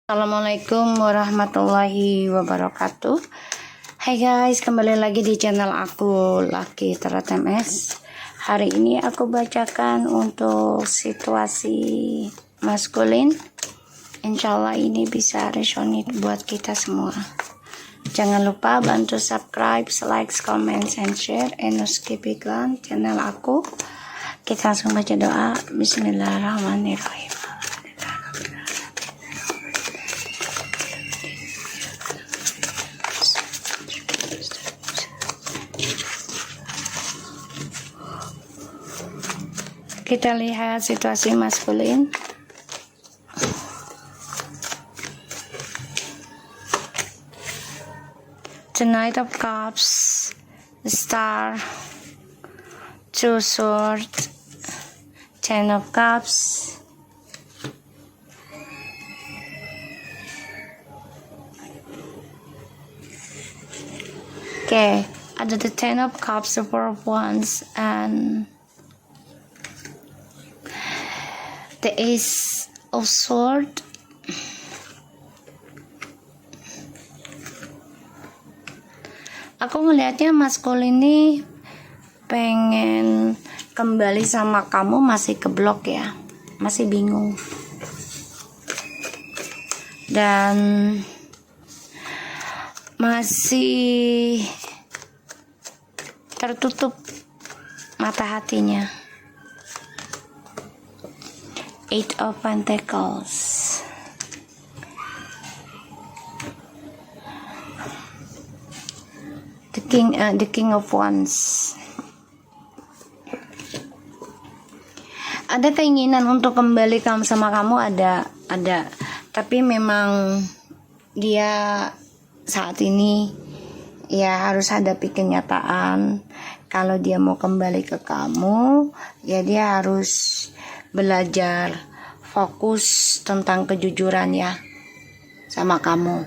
Assalamualaikum warahmatullahi wabarakatuh. Hai guys, kembali lagi di channel aku Lucky Tarot MS. Hari ini aku bacakan untuk situasi maskulin. Insyaallah ini bisa resonate buat kita semua. Jangan lupa bantu subscribe, like, comment, and share, and no skip iklan channel aku. Kita langsung baca doa. Bismillahirrahmanirrahim. Kita lihat situasi maskulin. The Knight of Cups, the Star, Two Swords, Ten of Cups, okay, ada the Ten of Cups, the Four of Wands, and the Ace of Swords. Aku ngelihatnya maskulin ini pengen kembali sama kamu, masih keblok ya, masih bingung dan masih tertutup mata hatinya. Eight of Pentacles, the King of Wands. Ada keinginan untuk kembali sama kamu, ada, tapi memang dia saat ini ya harus hadapi kenyataan. Kalau dia mau kembali ke kamu, ya dia harus belajar fokus tentang kejujuran ya sama kamu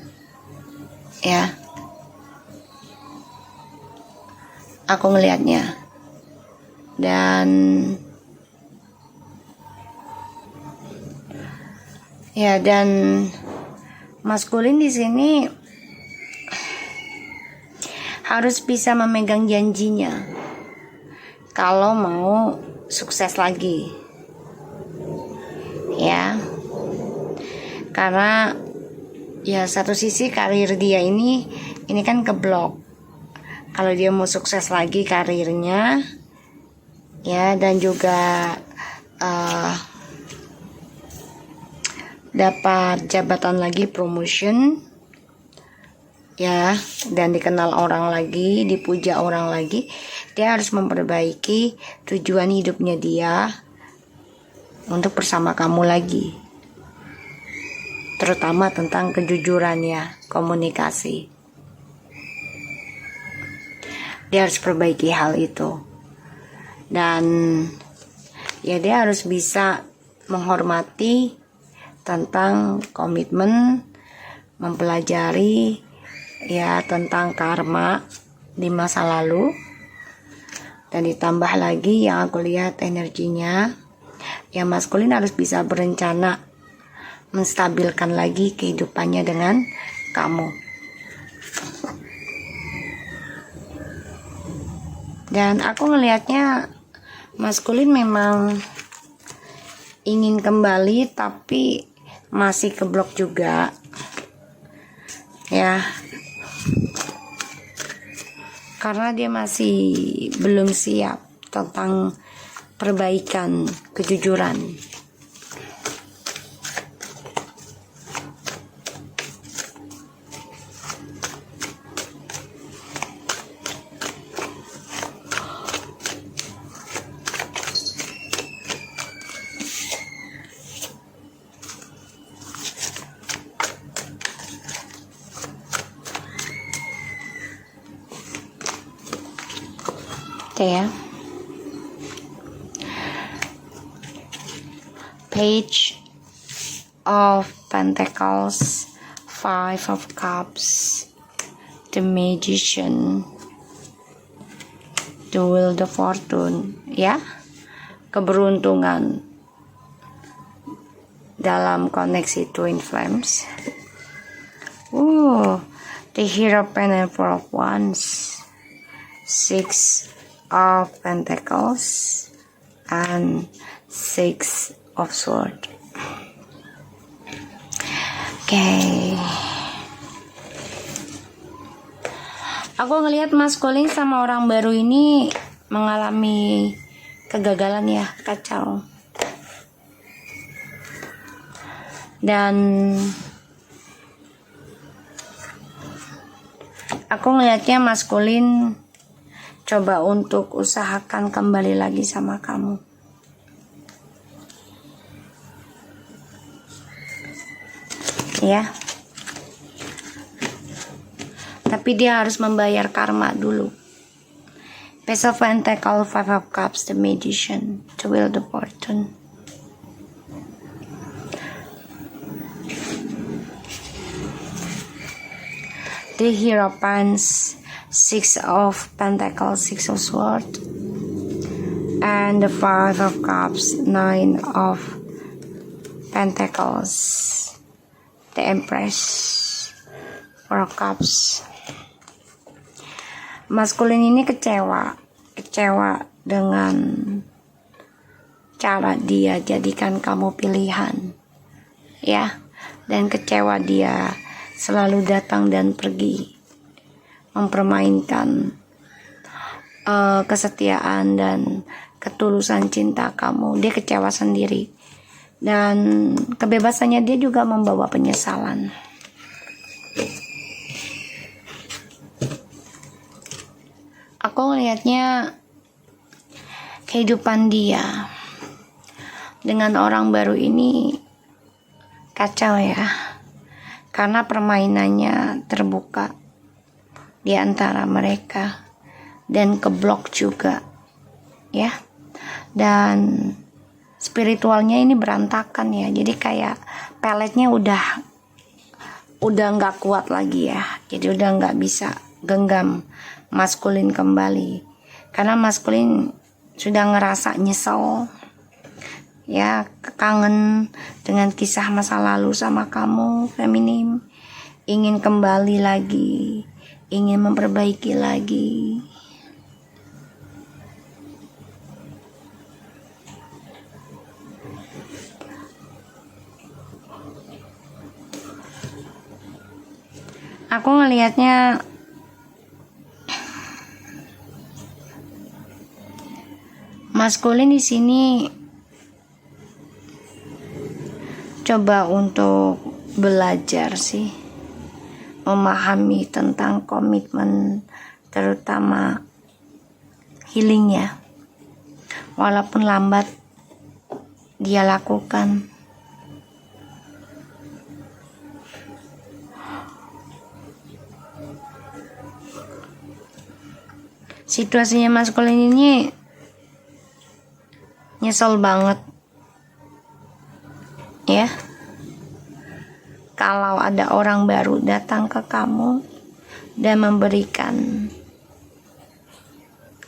ya. Aku ngelihatnya, dan ya, dan maskulin di sini harus bisa memegang janjinya kalau mau sukses lagi ya, karena ya satu sisi karir dia ini kan keblok. Kalau dia mau sukses lagi karirnya ya, dan juga dapat jabatan lagi, promotion ya, dan dikenal orang lagi, dipuja orang lagi, dia harus memperbaiki tujuan hidupnya dia untuk bersama kamu lagi, terutama tentang kejujuran ya, komunikasi. Dia harus perbaiki hal itu, dan ya dia harus bisa menghormati tentang komitmen, mempelajari ya tentang karma di masa lalu, dan ditambah lagi yang aku lihat energinya yang maskulin harus bisa berencana menstabilkan lagi kehidupannya dengan kamu. Dan aku ngelihatnya maskulin memang ingin kembali tapi masih keblok juga ya, karena dia masih belum siap tentang perbaikan kejujuran. Ya, Page of Pentacles, Five of Cups, the Magician, the Wheel of Fortune ya, keberuntungan. dalam koneksi twin flames. The Hierophant and Four of Wands, Six of Pentacles, and Six of Swords. Okay. Aku ngelihat maskulin sama orang baru ini mengalami kegagalan ya, kacau. Dan aku ngelihatnya maskulin coba untuk usahakan kembali lagi sama kamu. Ya. Tapi dia harus membayar karma dulu. Page of Pentacles, Five of Cups, the Magician, the Wheel of Fortune. The Hierophant, Six of Pentacles, Six of Swords, and the Five of Cups, Nine of Pentacles, the Empress, Four of Cups. Maskulin ini kecewa dengan cara dia jadikan kamu pilihan, ya, dan kecewa dia selalu datang dan pergi, mempermainkan kesetiaan dan ketulusan cinta kamu. Dia kecewa sendiri, dan kebebasannya dia juga membawa penyesalan. Aku ngelihatnya kehidupan dia dengan orang baru ini kacau ya, karena permainannya terbuka di antara mereka dan keblok juga ya, dan spiritualnya ini berantakan ya, jadi kayak peletnya udah nggak kuat lagi ya, jadi udah nggak bisa genggam maskulin kembali, karena maskulin sudah ngerasa nyesel ya, kangen dengan kisah masa lalu sama kamu feminim, ingin kembali lagi, ingin memperbaiki lagi. Aku ngelihatnya maskulin di sini coba untuk belajar sih, memahami tentang komitmen, terutama healing ya, walaupun lambat dia lakukan. Situasinya maskulin ini nyesel banget ya, kalau ada orang baru datang ke kamu dan memberikan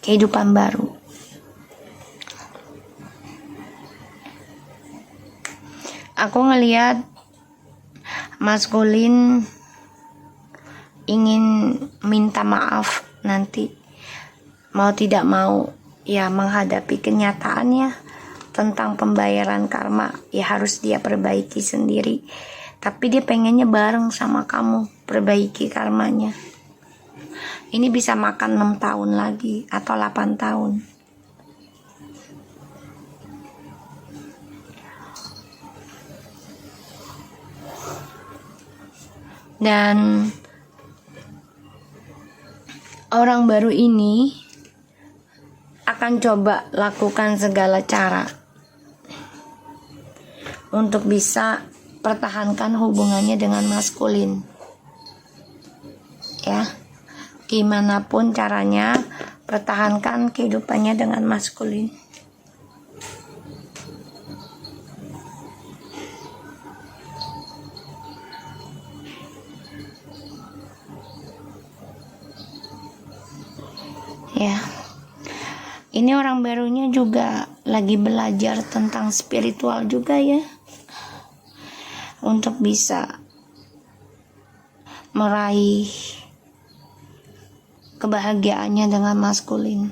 kehidupan baru. Aku ngelihat maskulin ingin minta maaf nanti, mau tidak mau ya menghadapi kenyataannya tentang pembayaran karma, ya harus dia perbaiki sendiri, tapi dia pengennya bareng sama kamu perbaiki karmanya. Ini bisa makan 6 tahun lagi atau 8 tahun. Dan orang baru ini akan coba lakukan segala cara untuk bisa pertahankan hubungannya dengan maskulin ya, gimana pun caranya pertahankan kehidupannya dengan maskulin. Ya, ini orang barunya juga lagi belajar tentang spiritual juga ya. untuk bisa meraih kebahagiaannya dengan maskulin.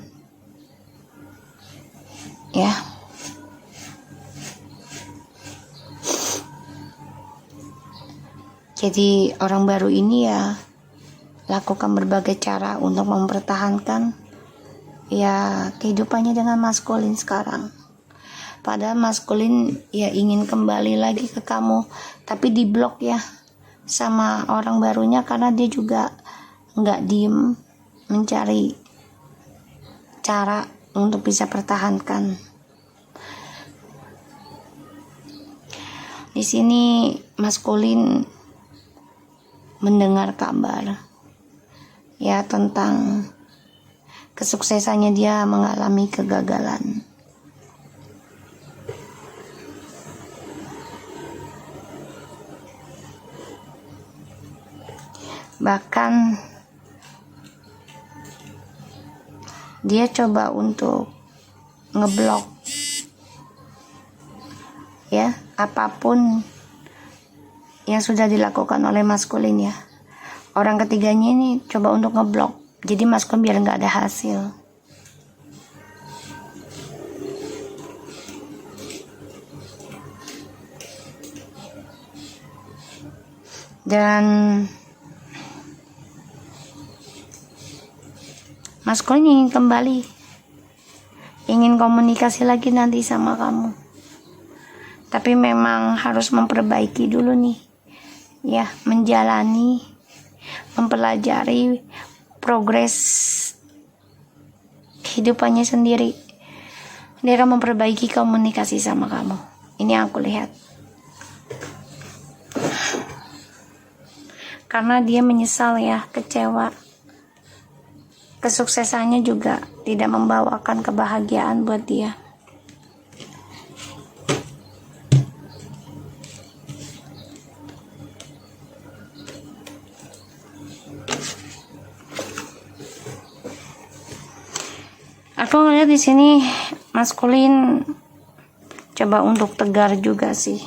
Ya. Jadi orang baru ini ya lakukan berbagai cara untuk mempertahankan ya kehidupannya dengan maskulin sekarang. Padahal maskulin ya ingin kembali lagi ke kamu, tapi diblok ya sama orang barunya karena dia juga nggak diem mencari cara untuk bisa pertahankan. Di sini maskulin mendengar kabar ya tentang kesuksesannya dia mengalami kegagalan. Bahkan dia coba untuk ngeblok ya apapun yang sudah dilakukan oleh maskulin ya. Orang ketiganya ini coba untuk ngeblok. Jadi maskulin biar nggak ada hasil. Dan maskulin ingin kembali, ingin komunikasi lagi nanti sama kamu. Tapi memang harus memperbaiki dulu nih, ya, menjalani, mempelajari progres kehidupannya sendiri. Dia akan memperbaiki komunikasi sama kamu. Ini yang aku lihat. Karena dia menyesal ya, kecewa. Kesuksesannya juga tidak membawakan kebahagiaan buat dia. Aku ngeliat di sini maskulin coba untuk tegar juga sih.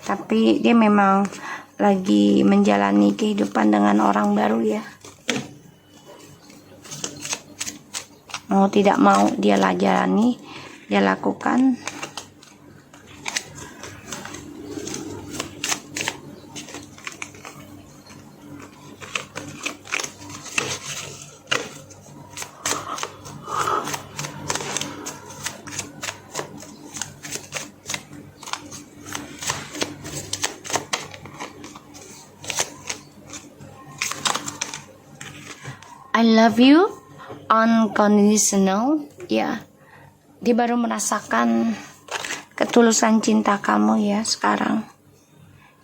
Tapi dia memang lagi menjalani kehidupan dengan orang baru ya. Mau tidak mau dia jalani, dia lakukan. I love you unconditional ya. Dia baru merasakan ketulusan cinta kamu ya sekarang.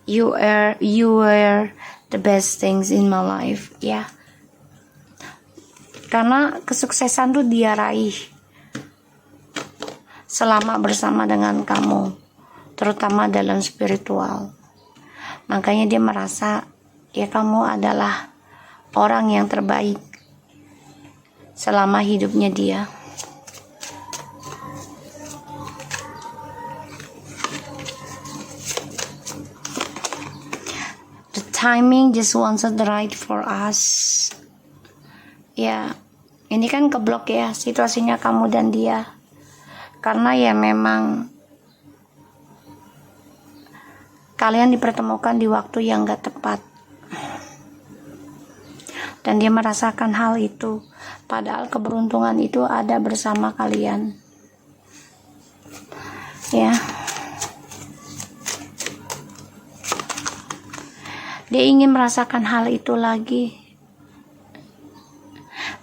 You are the best things in my life ya. Karena kesuksesan tuh dia raih selama bersama dengan kamu, terutama dalam spiritual. Makanya dia merasa ya kamu adalah orang yang terbaik selama hidupnya dia. The timing just wasn't right for us. Ya, ini kan keblok ya situasinya kamu dan dia. Karena ya memang kalian dipertemukan di waktu yang gak tepat. Dan dia merasakan hal itu. Padahal keberuntungan itu ada bersama kalian. Ya. Dia ingin merasakan hal itu lagi.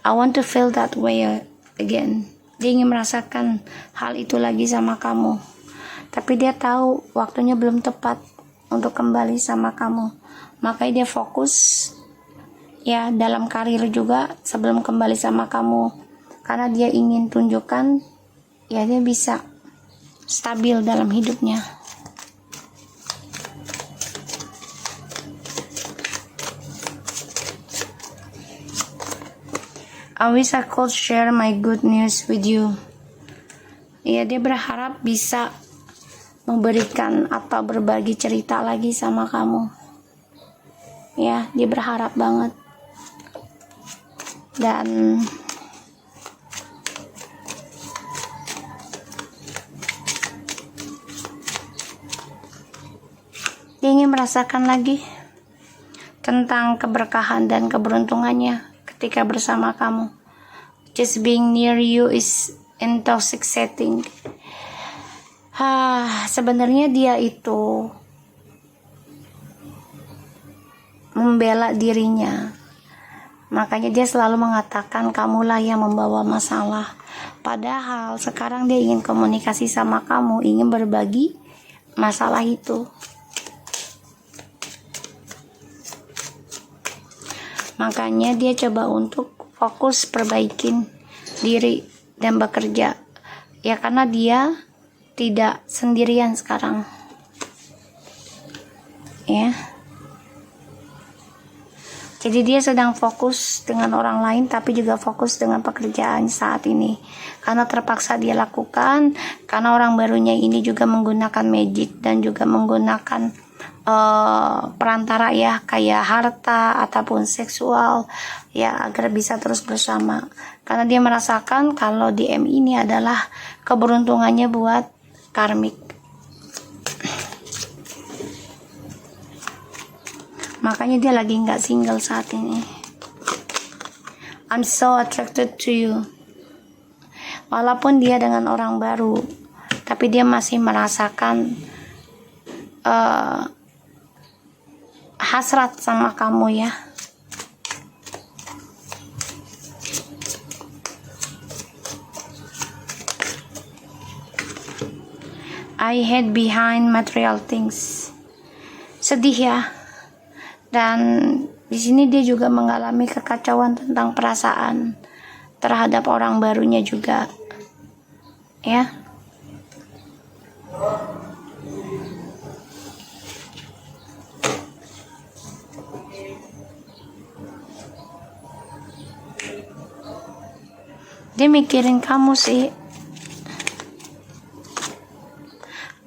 I want to feel that way again. Dia ingin merasakan hal itu lagi sama kamu. Tapi dia tahu waktunya belum tepat untuk kembali sama kamu. Makanya dia fokus ya dalam karir juga sebelum kembali sama kamu, karena dia ingin tunjukkan ya dia bisa stabil dalam hidupnya. I wish I could share my good news with you. Ya, dia berharap bisa memberikan atau berbagi cerita lagi sama kamu. Ya, dia berharap banget. Dan dia ingin merasakan lagi tentang keberkahan dan keberuntungannya ketika bersama kamu. Just being near you is intoxicating. Sebenarnya dia itu membela dirinya. Makanya dia selalu mengatakan kamulah yang membawa masalah. Padahal sekarang dia ingin komunikasi sama kamu, ingin berbagi masalah itu. Makanya dia coba untuk fokus perbaikin diri dan bekerja. Ya karena dia tidak sendirian sekarang. Ya. Jadi dia sedang fokus dengan orang lain tapi juga fokus dengan pekerjaan saat ini. Karena terpaksa dia lakukan, karena orang barunya ini juga menggunakan magic dan juga menggunakan perantara ya, kayak harta ataupun seksual ya, agar bisa terus bersama. Karena dia merasakan kalau DM ini adalah keberuntungannya buat karmik. Makanya dia lagi nggak single saat ini. I'm so attracted to you. Walaupun dia dengan orang baru, tapi dia masih merasakan hasrat sama kamu ya. I hide behind material things. Sedih ya. Dan di sini dia juga mengalami kekacauan tentang perasaan terhadap orang barunya juga. Ya. Dia mikirin kamu sih.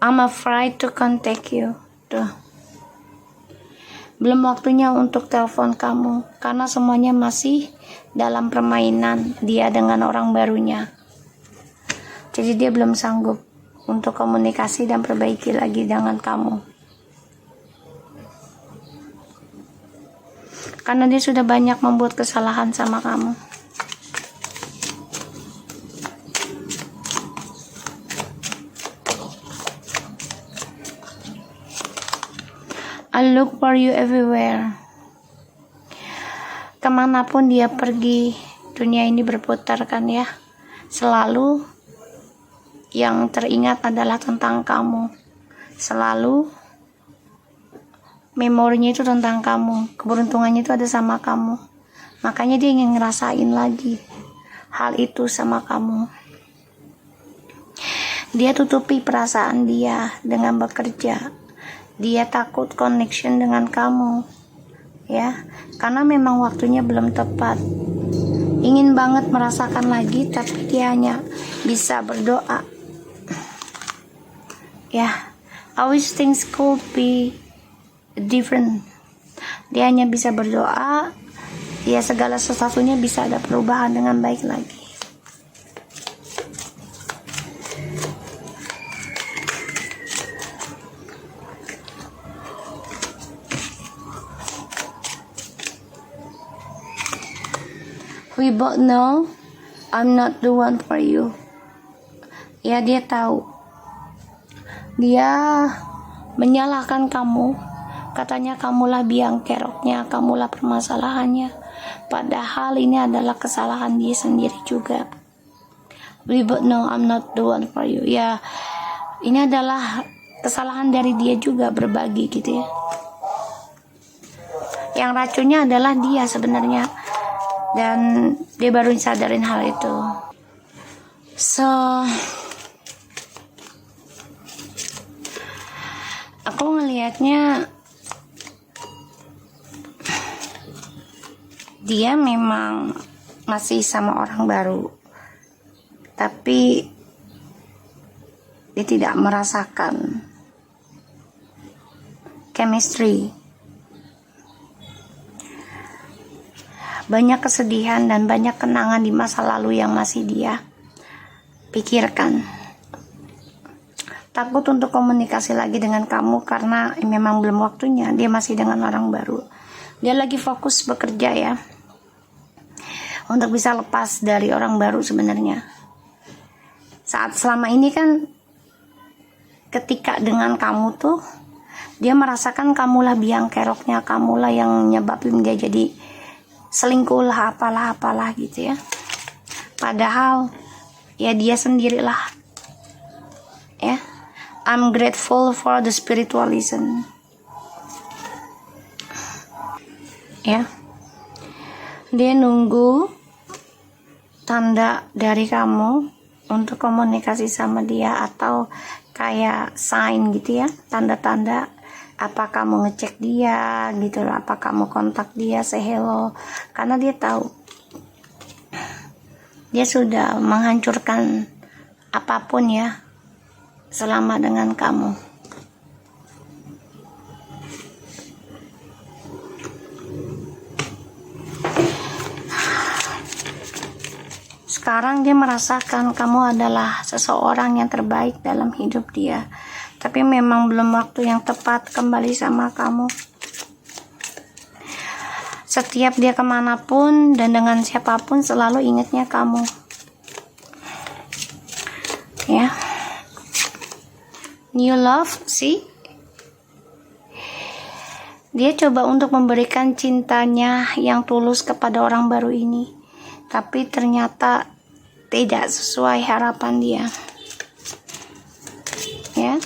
I'm afraid to contact you. Tuh. Belum waktunya untuk telepon kamu. Karena semuanya masih dalam permainan dia dengan orang barunya. Jadi dia belum sanggup untuk komunikasi dan perbaiki lagi dengan kamu. Karena dia sudah banyak membuat kesalahan sama kamu. I look for you everywhere. Kemanapun dia pergi, dunia ini berputar kan ya. Selalu yang teringat adalah tentang kamu. Selalu memorinya itu tentang kamu. Keberuntungannya itu ada sama kamu. Makanya dia ingin ngerasain lagi hal itu sama kamu. Dia tutupi perasaan dia dengan bekerja. Dia takut connection dengan kamu, ya, karena memang waktunya belum tepat. Ingin banget merasakan lagi, tapi dia hanya bisa berdoa. Ya, I wish things could be different. Dia hanya bisa berdoa, ya segala sesuatunya bisa ada perubahan dengan baik lagi. We both know I'm not the one for you. Ya, dia tahu. Dia menyalahkan kamu. Katanya kamulah biang keroknya, kamulah permasalahannya. Padahal ini adalah kesalahan dia sendiri juga. We both know I'm not the one for you. Ya, ini adalah kesalahan dari dia juga, berbagi gitu ya. Yang racunnya adalah dia sebenarnya. Dan dia baru sadarin hal itu. So, aku ngelihatnya dia memang masih sama orang baru, tapi dia tidak merasakan chemistry. Banyak kesedihan dan banyak kenangan di masa lalu yang masih dia pikirkan. Takut untuk komunikasi lagi dengan kamu karena memang belum waktunya. Dia masih dengan orang baru. Dia lagi fokus bekerja ya, untuk bisa lepas dari orang baru sebenarnya. Saat selama ini kan ketika dengan kamu tuh, dia merasakan kamulah biang keroknya, kamulah yang nyebabin dia jadi selingkuh lah, apalah gitu ya. Padahal ya dia sendirilah ya. I'm grateful for the spiritualism ya. Dia nunggu tanda dari kamu untuk komunikasi sama dia, atau kayak sign gitu ya, tanda-tanda. Apa kamu ngecek dia gitu, apa kamu kontak dia, say hello, karena dia tahu dia sudah menghancurkan apapun ya selama dengan kamu. Sekarang dia merasakan kamu adalah seseorang yang terbaik dalam hidup dia. Tapi memang belum waktu yang tepat kembali sama kamu. Setiap dia kemanapun dan dengan siapapun selalu ingatnya kamu. Ya. New love, see? Dia coba untuk memberikan cintanya yang tulus kepada orang baru ini. Tapi ternyata tidak sesuai harapan dia. Ya.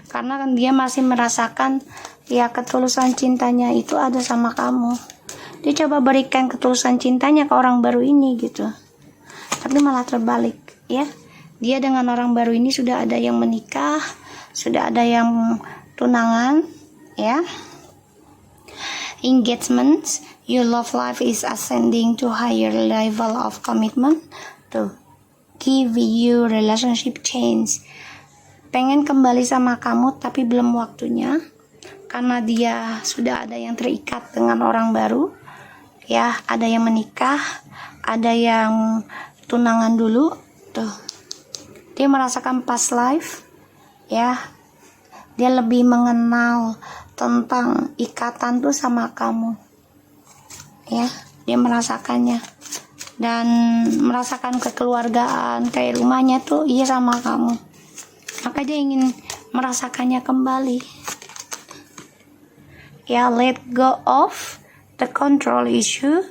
Karena kan dia masih merasakan ya ketulusan cintanya itu ada sama kamu. Dia coba berikan ketulusan cintanya ke orang baru ini gitu. Tapi malah terbalik ya. Dia dengan orang baru ini sudah ada yang menikah, sudah ada yang tunangan ya. Engagement, your love life is ascending to higher level of commitment to give you relationship change. Pengen kembali sama kamu tapi belum waktunya, karena dia sudah ada yang terikat dengan orang baru ya, ada yang menikah, ada yang tunangan dulu tuh. Dia merasakan past life ya, dia lebih mengenal tentang ikatan tuh sama kamu ya, dia merasakannya dan merasakan kekeluargaan, kayak rumahnya tuh iya sama kamu. Maka dia ingin merasakannya kembali. Ya, let go of the control issue.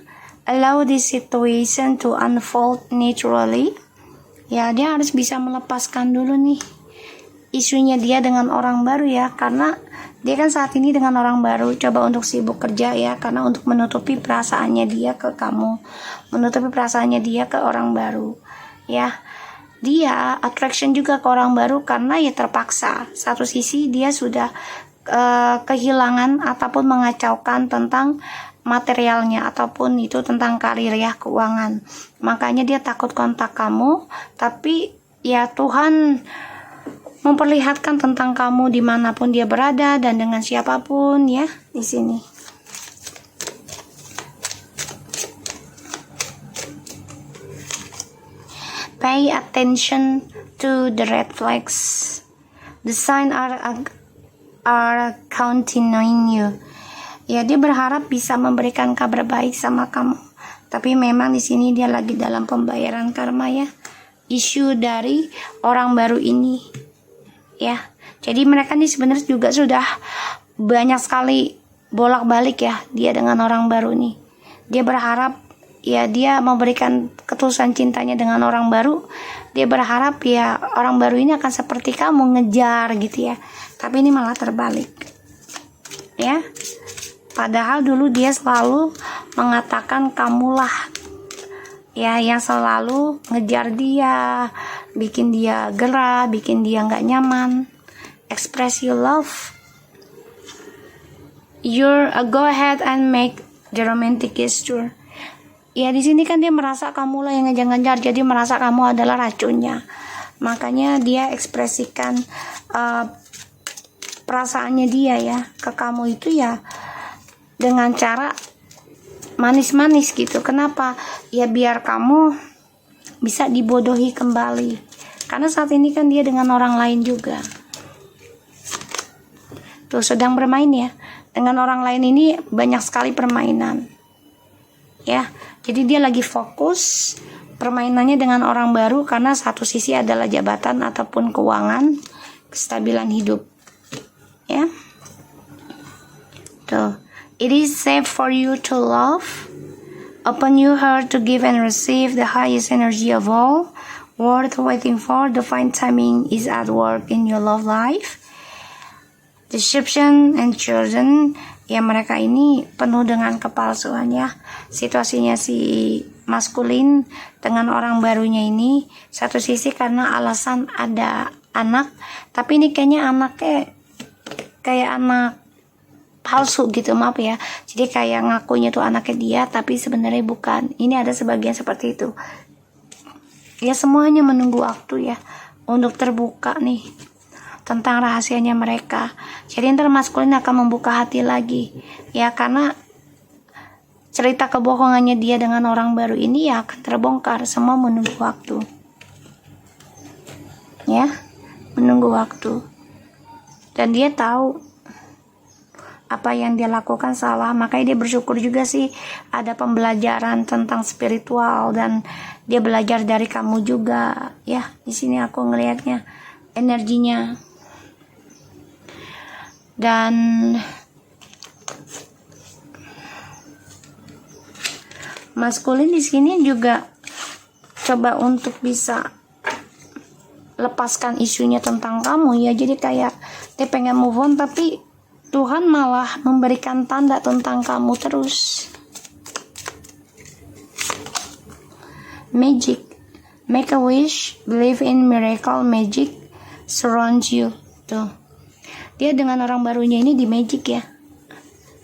Allow this situation to unfold naturally. Ya, dia harus bisa melepaskan dulu nih isunya dia dengan orang baru ya. Karena dia kan saat ini dengan orang baru, coba untuk sibuk kerja ya. Karena untuk menutupi perasaannya dia ke kamu, menutupi perasaannya dia ke orang baru ya. Dia attraction juga ke orang baru karena ya terpaksa. Satu sisi dia sudah kehilangan ataupun mengacaukan tentang materialnya ataupun itu tentang karir ya, keuangan. Makanya dia takut kontak kamu, tapi ya Tuhan memperlihatkan tentang kamu dimanapun dia berada dan dengan siapapun ya di sini. Pay attention to the red flags. The signs are counting on you. Ya, dia berharap bisa memberikan kabar baik sama kamu. Tapi memang di sini dia lagi dalam pembayaran karma ya. Isu dari orang baru ini. Ya. Jadi mereka ini sebenarnya juga sudah banyak sekali bolak-balik ya dia dengan orang baru ini. Dia berharap ya dia memberikan ketulusan cintanya dengan orang baru. Dia berharap ya orang baru ini akan seperti kamu, ngejar gitu ya. Tapi ini malah terbalik ya. Padahal dulu dia selalu mengatakan kamulah ya yang selalu ngejar dia, bikin dia gerah, bikin dia nggak nyaman. Express your love. Go ahead and make the romantic gesture. Ya di sini kan dia merasa kamulah yang ngejar-ngejar, jadi merasa kamu adalah racunnya. Makanya dia ekspresikan perasaannya dia ya ke kamu itu ya dengan cara manis-manis gitu. Kenapa? Ya biar kamu bisa dibodohi kembali. Karena saat ini kan dia dengan orang lain juga. Tuh sedang bermain ya. Dengan orang lain ini banyak sekali permainan. Ya, jadi dia lagi fokus permainannya dengan orang baru karena satu sisi adalah jabatan ataupun keuangan, kestabilan hidup. Ya. Tuh, it is safe for you to love. Open your heart to give and receive the highest energy of all. Worth waiting for. Divine timing is at work in your love life. Deception and chosen. Ya mereka ini penuh dengan kepalsuan ya. Situasinya si maskulin dengan orang barunya ini satu sisi karena alasan ada anak, tapi ini kayaknya anaknya kayak anak palsu gitu, maaf ya. Jadi kayak ngakunya tuh anaknya dia tapi sebenarnya bukan. Ini ada sebagian seperti itu. Ya semuanya menunggu waktu ya untuk terbuka nih tentang rahasianya mereka. Jadi ntar maskulin akan membuka hati lagi ya, karena cerita kebohongannya dia dengan orang baru ini ya akan terbongkar. Semua menunggu waktu ya, menunggu waktu. Dan dia tahu apa yang dia lakukan salah, makanya dia bersyukur juga sih ada pembelajaran tentang spiritual dan dia belajar dari kamu juga ya. Di sini aku ngelihatnya energinya. Dan maskulin di sini juga coba untuk bisa lepaskan isunya tentang kamu ya. Jadi kayak dia pengen move on tapi Tuhan malah memberikan tanda tentang kamu terus. Magic, make a wish, believe in miracle, magic surrounds you. Tuh, dia dengan orang barunya ini di magic ya,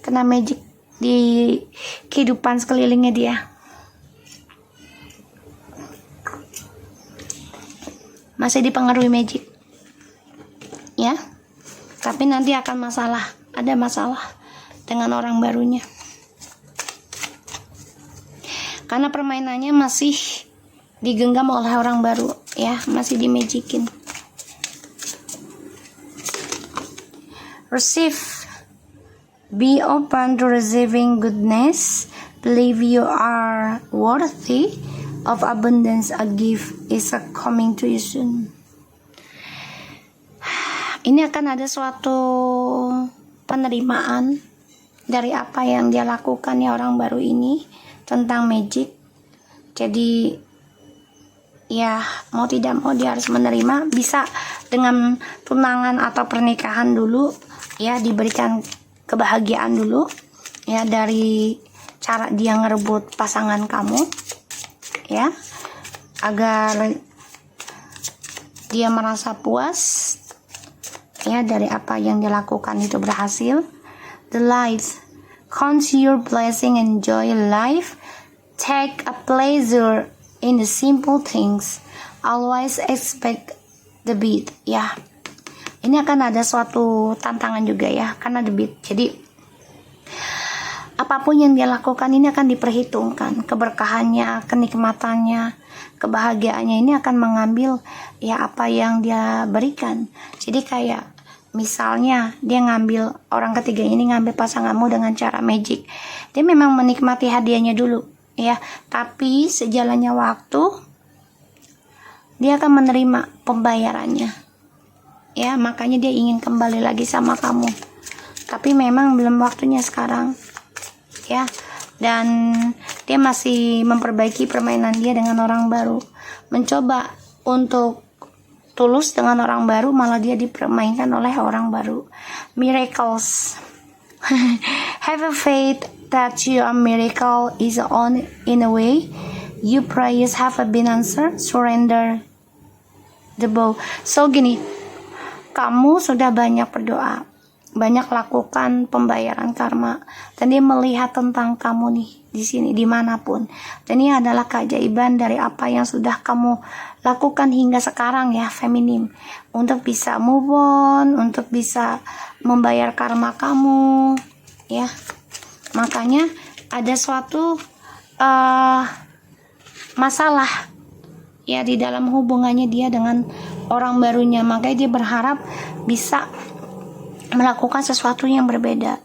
kena magic di kehidupan sekelilingnya dia. Masih dipengaruhi magic ya, tapi nanti akan ada masalah dengan orang barunya karena permainannya masih digenggam oleh orang baru ya, masih dimagicin. Receive, be open to receiving goodness, believe you are worthy of abundance, a gift is coming to you soon. Ini akan ada suatu penerimaan dari apa yang dia lakukan ya orang baru ini tentang magic. Jadi ya mau tidak mau dia harus menerima, bisa dengan tunangan atau pernikahan dulu ya, diberikan kebahagiaan dulu ya dari cara dia ngerebut pasangan kamu ya, agar dia merasa puas ya dari apa yang dilakukan itu berhasil. The light, count your blessing, enjoy life, take a pleasure in the simple things, always expect the beat ya. Ini akan ada suatu tantangan juga ya karena the beat. Jadi apapun yang dia lakukan ini akan diperhitungkan, keberkahannya, kenikmatannya, kebahagiaannya ini akan mengambil ya apa yang dia berikan. Jadi kayak misalnya dia ngambil orang ketiga ini, ngambil pasanganmu dengan cara magic, dia memang menikmati hadiahnya dulu ya, tapi sejalannya waktu dia akan menerima pembayarannya ya, makanya dia ingin kembali lagi sama kamu, tapi memang belum waktunya sekarang ya. Dan dia masih memperbaiki permainan dia dengan orang baru, mencoba untuk tulus dengan orang baru, malah dia dipermainkan oleh orang baru. Miracles. Have a faith that your miracle is on in a way. Your prayers have been answered. Surrender the bow. So gini, kamu sudah banyak berdoa, banyak lakukan pembayaran karma, dan dia melihat tentang kamu nih di sini dimanapun. Dan ini adalah keajaiban dari apa yang sudah kamu lakukan hingga sekarang ya, feminim, untuk bisa move on, untuk bisa membayar karma kamu, ya. Makanya ada suatu masalah ya di dalam hubungannya dia dengan orang barunya, makanya dia berharap bisa melakukan sesuatu yang berbeda.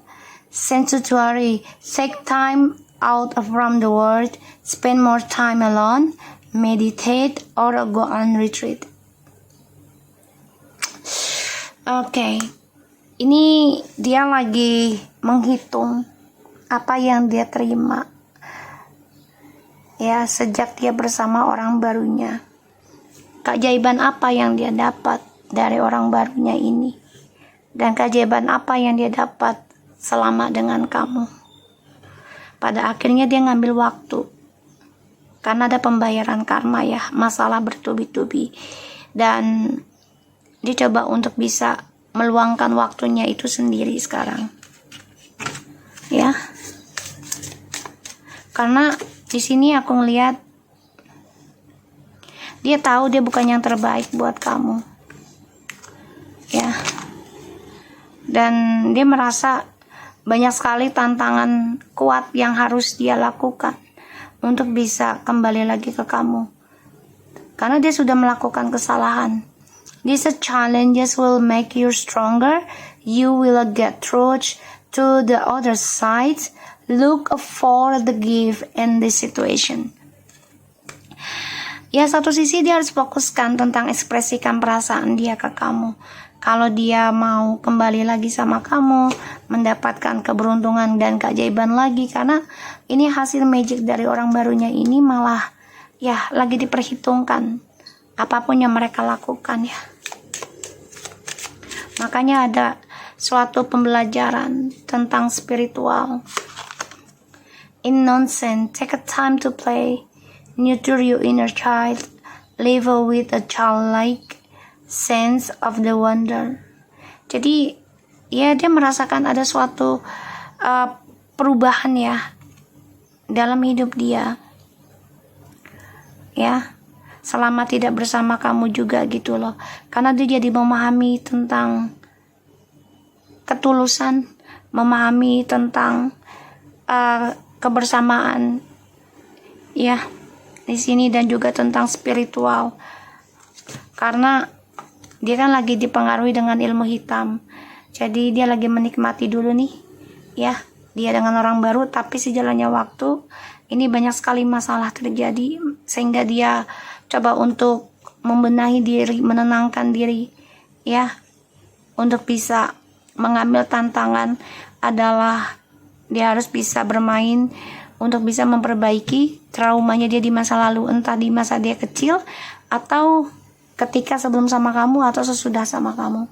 Sanctuary, take time out from the world, spend more time alone, meditate or go on retreat. Oke, ini dia lagi menghitung apa yang dia terima ya sejak dia bersama orang barunya. Keajaiban apa yang dia dapat dari orang barunya ini, dan keajaiban apa yang dia dapat selama dengan kamu. Pada akhirnya dia ngambil waktu, karena ada pembayaran karma ya, masalah bertubi-tubi, dan dia coba untuk bisa meluangkan waktunya itu sendiri sekarang ya. Karena di sini aku ngelihat dia tahu dia bukan yang terbaik buat kamu ya, dan dia merasa banyak sekali tantangan kuat yang harus dia lakukan untuk bisa kembali lagi ke kamu, karena dia sudah melakukan kesalahan. These challenges will make you stronger. You will get through to the other side. Look for the gift in this situation. Ya, satu sisi dia harus fokuskan tentang ekspresikan perasaan dia ke kamu. Kalau dia mau kembali lagi sama kamu, mendapatkan keberuntungan dan keajaiban lagi, karena ini hasil magic dari orang barunya ini malah ya lagi diperhitungkan apapun yang mereka lakukan ya. Makanya ada suatu pembelajaran tentang spiritual. In nonsense, take a time to play, nurture your inner child, live with a childlike sense of the wonder. Jadi ya dia merasakan ada suatu perubahan ya dalam hidup dia ya, selama tidak bersama kamu juga gitu loh. Karena dia jadi memahami tentang ketulusan, memahami tentang kebersamaan ya di sini, dan juga tentang spiritual. Karena dia kan lagi dipengaruhi dengan ilmu hitam. Jadi dia lagi menikmati dulu nih ya, dia dengan orang baru, tapi sejalannya waktu ini banyak sekali masalah terjadi, sehingga dia coba untuk membenahi diri, menenangkan diri ya, untuk bisa mengambil tantangan adalah dia harus bisa bermain untuk bisa memperbaiki traumanya dia di masa lalu, entah di masa dia kecil atau ketika sebelum sama kamu atau sesudah sama kamu.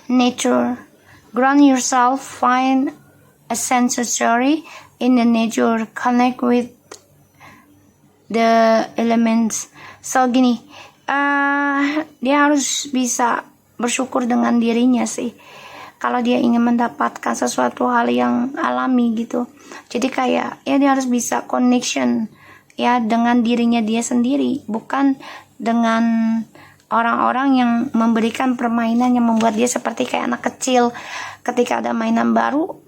Nature, ground yourself, find a sanctuary in the nature, connect with the elements. So gini, dia harus bisa bersyukur dengan dirinya sih, kalau dia ingin mendapatkan sesuatu hal yang alami gitu. Jadi kayak ya dia harus bisa connection ya dengan dirinya dia sendiri, bukan dengan orang-orang yang memberikan permainan yang membuat dia seperti kayak anak kecil. Ketika ada mainan baru,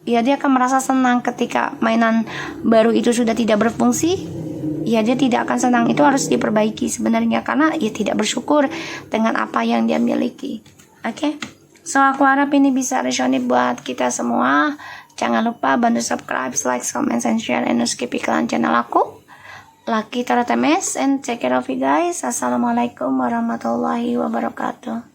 ya dia akan merasa senang. Ketika mainan baru itu sudah tidak berfungsi, ya dia tidak akan senang. Itu harus diperbaiki sebenarnya, karena ya tidak bersyukur dengan apa yang dia miliki. Oke? So aku harap ini bisa resonate buat kita semua. Jangan lupa bantu subscribe, like, comment, and share, and skip iklan channel aku, Lucky Tarot MS, and take care of you guys. Assalamualaikum warahmatullahi wabarakatuh.